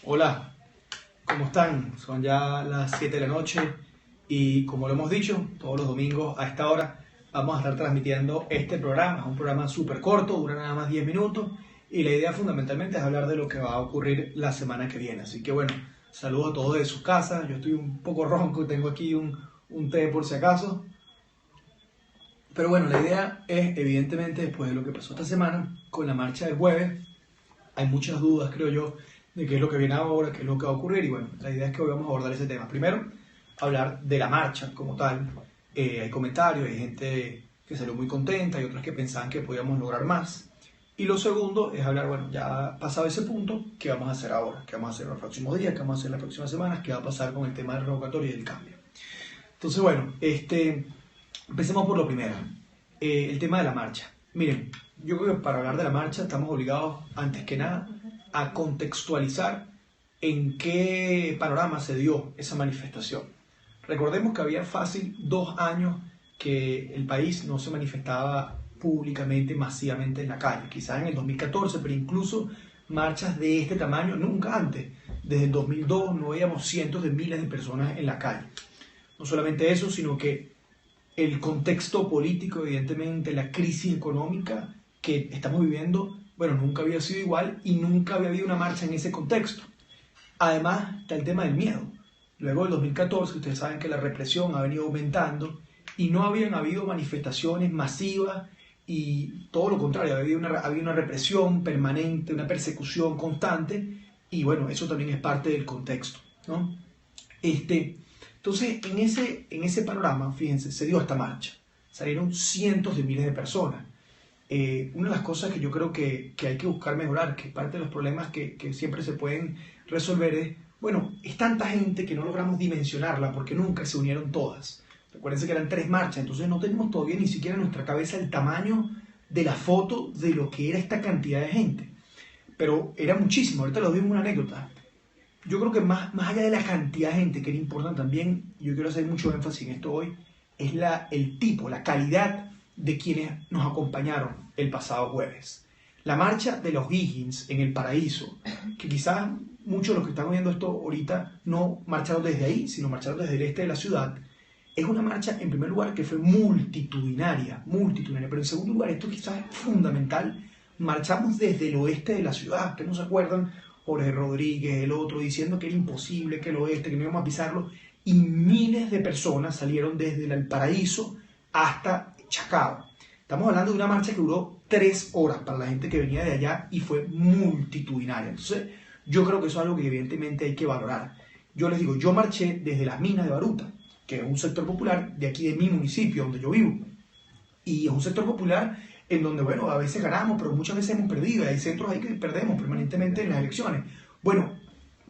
Hola, ¿cómo están? Son ya las 7 de la noche y como lo hemos dicho, todos los domingos a esta hora vamos a estar transmitiendo este programa. Es un programa súper corto, dura nada más 10 minutos y la idea fundamentalmente es hablar de lo que va a ocurrir la semana que viene. Así que bueno, saludo a todos de sus casas. Yo estoy un poco ronco, tengo aquí un té por si acaso. Pero bueno, la idea es evidentemente después de lo que pasó esta semana con la marcha del jueves, hay muchas dudas, creo yo, de qué es lo que viene ahora, qué es lo que va a ocurrir. Y bueno, la idea es que hoy vamos a abordar ese tema. Primero, hablar de la marcha como tal. Hay comentarios, hay gente que salió muy contenta y otras que pensaban que podíamos lograr más. Y lo segundo es hablar, bueno, ya pasado ese punto, ¿qué vamos a hacer ahora? ¿Qué vamos a hacer los próximos días? ¿Qué vamos a hacer las próximas semanas? ¿Qué va a pasar con el tema del revocatorio y del cambio? Entonces, bueno, empecemos por lo primero, el tema de la marcha. Miren, yo creo que para hablar de la marcha estamos obligados, antes que nada, a contextualizar en qué panorama se dio esa manifestación. Recordemos que había fácil 2 años que el país no se manifestaba públicamente, masivamente en la calle. Quizás en el 2014, pero incluso marchas de este tamaño nunca antes. Desde el 2002 no veíamos cientos de miles de personas en la calle. No solamente eso, sino que el contexto político, evidentemente, la crisis económica que estamos viviendo, bueno, nunca había sido igual y nunca había habido una marcha en ese contexto. Además, está el tema del miedo. Luego del 2014, ustedes saben que la represión ha venido aumentando y no habían habido manifestaciones masivas y todo lo contrario, había una represión permanente, una persecución constante y bueno, eso también es parte del contexto, ¿no? Entonces, en ese panorama, fíjense, se dio esta marcha. Salieron cientos de miles de personas. Una de las cosas que yo creo que hay que buscar mejorar, que parte de los problemas que siempre se pueden resolver es, bueno, es tanta gente que no logramos dimensionarla porque nunca se unieron todas. Recuérdense que eran 3 marchas, entonces no tenemos todavía ni siquiera en nuestra cabeza el tamaño de la foto de lo que era esta cantidad de gente. Pero era muchísimo, ahorita lo vimos una anécdota. Yo creo que más allá de la cantidad de gente que era importante también, yo quiero hacer mucho énfasis en esto hoy, es el tipo, la calidad de quienes nos acompañaron el pasado jueves. La marcha de los Higgins en el Paraíso, que quizás muchos de los que están viendo esto ahorita no marcharon desde ahí, sino marcharon desde el este de la ciudad, es una marcha, en primer lugar, que fue multitudinaria, pero en segundo lugar, esto quizás es fundamental, marchamos desde el oeste de la ciudad, que no se acuerdan, Jorge Rodríguez, el otro, diciendo que era imposible, que el oeste, que no íbamos a pisarlo, y miles de personas salieron desde el Paraíso hasta Chacao. Estamos hablando de una marcha que duró 3 horas para la gente que venía de allá y fue multitudinaria. Entonces, yo creo que eso es algo que evidentemente hay que valorar. Yo les digo, yo marché desde las minas de Baruta, que es un sector popular de aquí de mi municipio, donde yo vivo. Y es un sector popular en donde, bueno, a veces ganamos, pero muchas veces hemos perdido. Hay centros ahí que perdemos permanentemente en las elecciones. Bueno,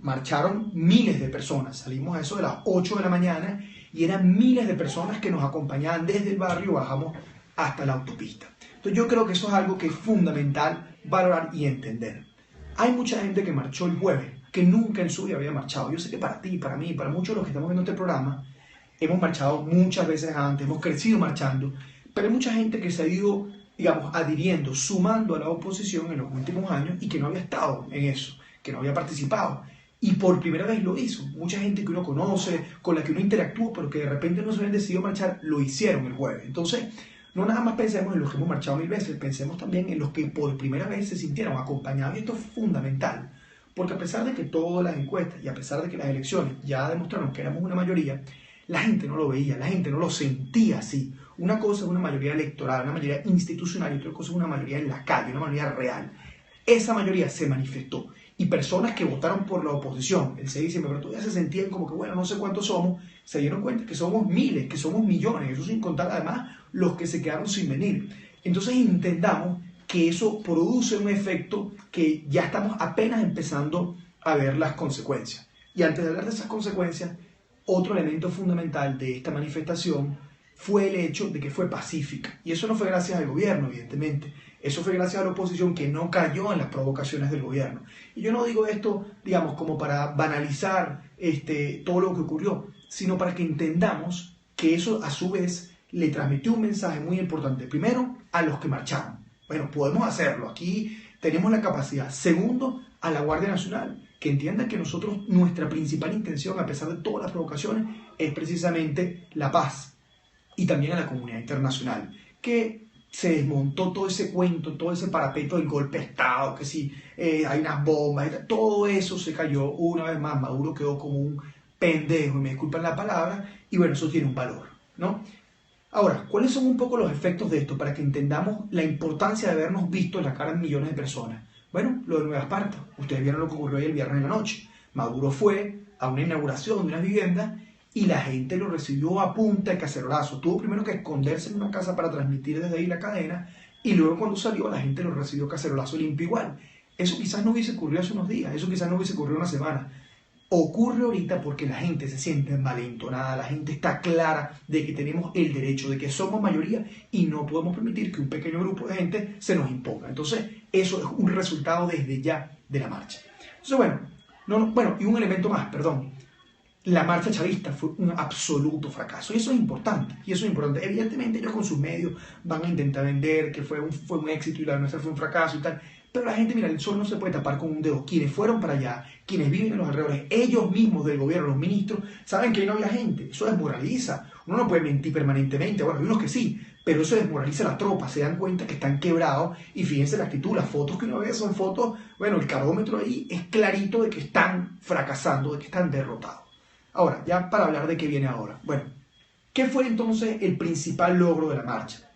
marcharon miles de personas. Salimos a eso de las 8 de la mañana y eran miles de personas que nos acompañaban desde el barrio, bajamos hasta la autopista. Entonces yo creo que eso es algo que es fundamental valorar y entender. Hay mucha gente que marchó el jueves, que nunca en su vida había marchado. Yo sé que para ti, para mí, para muchos de los que estamos viendo este programa, hemos marchado muchas veces antes, hemos crecido marchando, pero hay mucha gente que se ha ido, digamos, adhiriendo, sumando a la oposición en los últimos años y que no había estado en eso, que no había participado. Y por primera vez lo hizo. Mucha gente que uno conoce, con la que uno interactúa, pero que de repente no se habían decidido marchar, lo hicieron el jueves. Entonces, no nada más pensemos en los que hemos marchado 1000 veces, pensemos también en los que por primera vez se sintieron acompañados. Y esto es fundamental, porque a pesar de que todas las encuestas y a pesar de que las elecciones ya demostraron que éramos una mayoría, la gente no lo veía, la gente no lo sentía así. Una cosa es una mayoría electoral, una mayoría institucional, y otra cosa es una mayoría en la calle, una mayoría real. Esa mayoría se manifestó. Y personas que votaron por la oposición el 6 de diciembre, pero todavía se sentían como que, bueno, no sé cuántos somos, se dieron cuenta que somos miles, que somos millones, eso sin contar además los que se quedaron sin venir. Entonces entendamos que eso produce un efecto que ya estamos apenas empezando a ver las consecuencias. Y antes de hablar de esas consecuencias, otro elemento fundamental de esta manifestación fue el hecho de que fue pacífica. Y eso no fue gracias al gobierno, evidentemente. Eso fue gracias a la oposición que no cayó en las provocaciones del gobierno. Y yo no digo esto, digamos, como para banalizar todo lo que ocurrió, sino para que entendamos que eso a su vez le transmitió un mensaje muy importante. Primero, a los que marcharon. Bueno, podemos hacerlo. Aquí tenemos la capacidad. Segundo, a la Guardia Nacional, que entienda que nosotros, nuestra principal intención, a pesar de todas las provocaciones, es precisamente la paz. Y también a la comunidad internacional, que se desmontó todo ese cuento, todo ese parapeto del golpe de Estado, que si hay unas bombas, todo eso se cayó una vez más. Maduro quedó como un pendejo, y me disculpan la palabra, y bueno, eso tiene un valor, ¿no? Ahora, ¿cuáles son un poco los efectos de esto para que entendamos la importancia de habernos visto en la cara de millones de personas? Bueno, lo de Nueva Esparta. Ustedes vieron lo que ocurrió ahí el viernes en la noche. Maduro fue a una inauguración de una vivienda y la gente lo recibió a punta de cacerolazo. Tuvo primero que esconderse en una casa para transmitir desde ahí la cadena, y luego cuando salió la gente lo recibió cacerolazo limpio igual. Eso quizás no hubiese ocurrido hace unos días, eso quizás no hubiese ocurrido una semana. Ocurre ahorita porque la gente se siente envalentonada, la gente está clara de que tenemos el derecho, de que somos mayoría y no podemos permitir que un pequeño grupo de gente se nos imponga. Entonces, eso es un resultado desde ya de la marcha. Entonces, bueno, y un elemento más, perdón. La marcha chavista fue un absoluto fracaso, y eso es importante, Evidentemente ellos con sus medios van a intentar vender que fue un éxito y la nuestra fue un fracaso y tal, pero la gente, mira, el sol no se puede tapar con un dedo. Quienes fueron para allá, quienes viven en los alrededores, ellos mismos del gobierno, los ministros, saben que ahí no había gente. Eso desmoraliza. Uno no puede mentir permanentemente. Bueno, hay unos que sí, pero eso desmoraliza a la tropa. Se dan cuenta que están quebrados y fíjense la actitud. Las fotos que uno ve son fotos, bueno, el carómetro ahí es clarito de que están fracasando, de que están derrotados. Ahora, ya para hablar de qué viene ahora. Bueno, ¿qué fue entonces el principal logro de la marcha?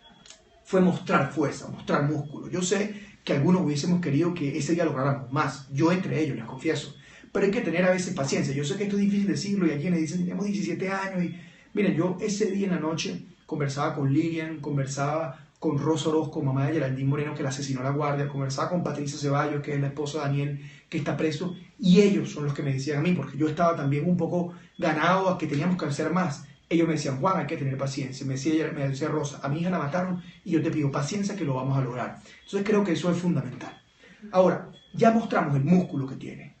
Fue mostrar fuerza, mostrar músculo. Yo sé que algunos hubiésemos querido que ese día lográramos más, yo entre ellos, les confieso, pero hay que tener a veces paciencia. Yo sé que esto es difícil decirlo y hay quienes dicen tenemos 17 años y miren, yo ese día en la noche conversaba con Lilian, conversaba con Rosa Orozco, mamá de Geraldine Moreno, que la asesinó la guardia, conversaba con Patricia Ceballos, que es la esposa de Daniel, que está preso, y ellos son los que me decían a mí, porque yo estaba también un poco ganado a que teníamos que hacer más. Ellos me decían, Juan, hay que tener paciencia. Me decía Rosa, a mi hija la mataron y yo te pido paciencia que lo vamos a lograr. Entonces creo que eso es fundamental. Ahora, ya mostramos el músculo que tiene.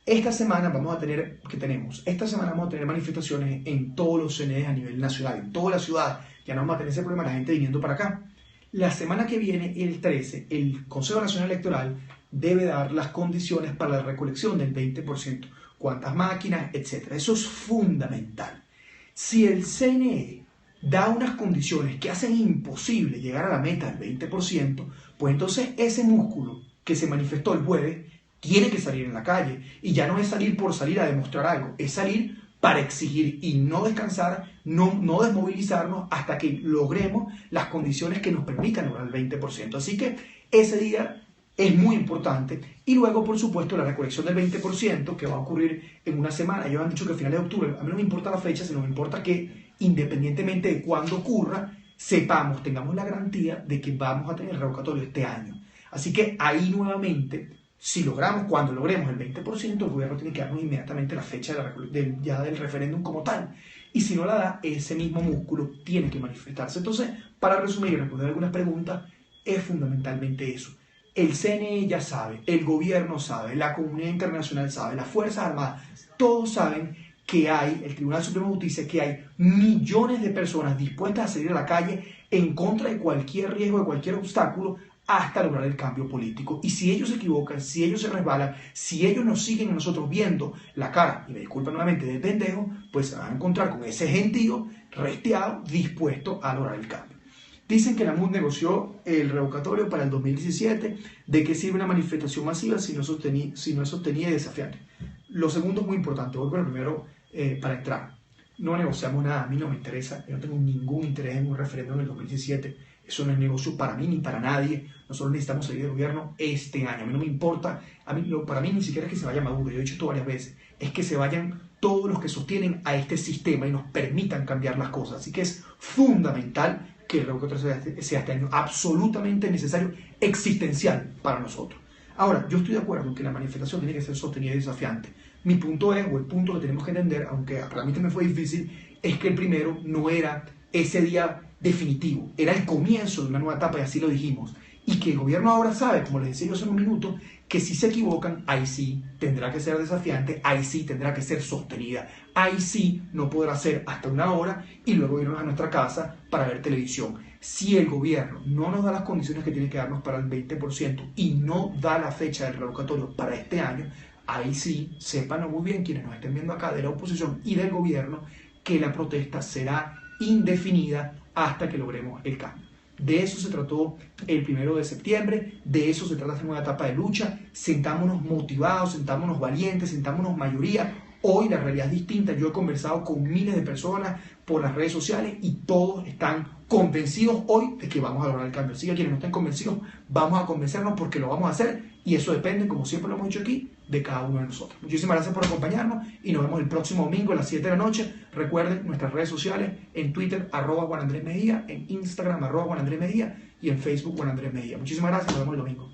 Esta semana vamos a tener manifestaciones en todos los CNEs a nivel nacional, en toda la ciudad. Ya no vamos a tener ese problema, la gente viniendo para acá. La semana que viene, el 13, el Consejo Nacional Electoral debe dar las condiciones para la recolección del 20%. Cuántas máquinas, etc. Eso es fundamental. Si el CNE da unas condiciones que hacen imposible llegar a la meta del 20%, pues entonces ese músculo que se manifestó el jueves tiene que salir en la calle. Y ya no es salir por salir a demostrar algo, es salir para exigir y no descansar, no desmovilizarnos hasta que logremos las condiciones que nos permitan lograr el 20%. Así que ese día es muy importante. Y luego, por supuesto, la recolección del 20% que va a ocurrir en una semana. Ellos han dicho que a finales de octubre. A mí no me importa la fecha, sino me importa que independientemente de cuándo ocurra, sepamos, tengamos la garantía de que vamos a tener el revocatorio este año. Así que ahí nuevamente, si logramos, cuando logremos el 20%, el gobierno tiene que darnos inmediatamente la fecha ya del referéndum como tal. Y si no la da, ese mismo músculo tiene que manifestarse. Entonces, para resumir y responder algunas preguntas, es fundamentalmente eso. El CNE ya sabe, el gobierno sabe, la comunidad internacional sabe, las Fuerzas Armadas, todos saben que hay, el Tribunal Supremo de Justicia, que hay millones de personas dispuestas a salir a la calle en contra de cualquier riesgo, de cualquier obstáculo, hasta lograr el cambio político. Y si ellos se equivocan, si ellos se resbalan, si ellos nos siguen a nosotros viendo la cara, y me disculpan nuevamente, de pendejo, pues se van a encontrar con ese gentío resteado, dispuesto a lograr el cambio. Dicen que la MUD negoció el revocatorio para el 2017. ¿De qué sirve una manifestación masiva si no es sostenida y desafiante? Lo segundo es muy importante. Voy con el primero para entrar. No negociamos nada. A mí no me interesa. Yo no tengo ningún interés en un referéndum en el 2017. Eso no es negocio para mí ni para nadie. Nosotros necesitamos salir del gobierno este año. A mí no me importa. Para mí ni siquiera es que se vaya Maduro. Yo he dicho esto varias veces. Es que se vayan todos los que sostienen a este sistema y nos permitan cambiar las cosas. Así que es fundamental que el revocatorio sea este año, absolutamente necesario, existencial para nosotros. Ahora, yo estoy de acuerdo en que la manifestación tiene que ser sostenida y desafiante. Mi punto es, o el punto que tenemos que entender, aunque para mí también fue difícil, es que el primero no era ese día definitivo, era el comienzo de una nueva etapa y así lo dijimos. y que el gobierno ahora sabe, como les decía yo hace un minuto, que si se equivocan, ahí sí tendrá que ser desafiante, ahí sí tendrá que ser sostenida, ahí sí no podrá ser hasta una hora y luego irnos a nuestra casa para ver televisión. Si el gobierno no nos da las condiciones que tiene que darnos para el 20% y no da la fecha del revocatorio para este año, ahí sí, sépanlo muy bien quienes nos estén viendo acá de la oposición y del gobierno, que la protesta será indefinida hasta que logremos el cambio. De eso se trató el 1 de septiembre, de eso se trata esta nueva etapa de lucha. Sentámonos motivados, sentámonos valientes, sentámonos mayoría. Hoy la realidad es distinta. Yo he conversado con miles de personas por las redes sociales y todos están convencidos hoy de que vamos a lograr el cambio. Así que quienes no estén convencidos, vamos a convencernos porque lo vamos a hacer y eso depende, como siempre lo hemos dicho aquí, de cada uno de nosotros. Muchísimas gracias por acompañarnos y nos vemos el próximo domingo a las 7 de la noche. Recuerden nuestras redes sociales en Twitter, @JuanAndrés Mejía, en Instagram, @JuanAndrés Mejía y en Facebook, Juan Andrés Mejía. Muchísimas gracias, nos vemos el domingo.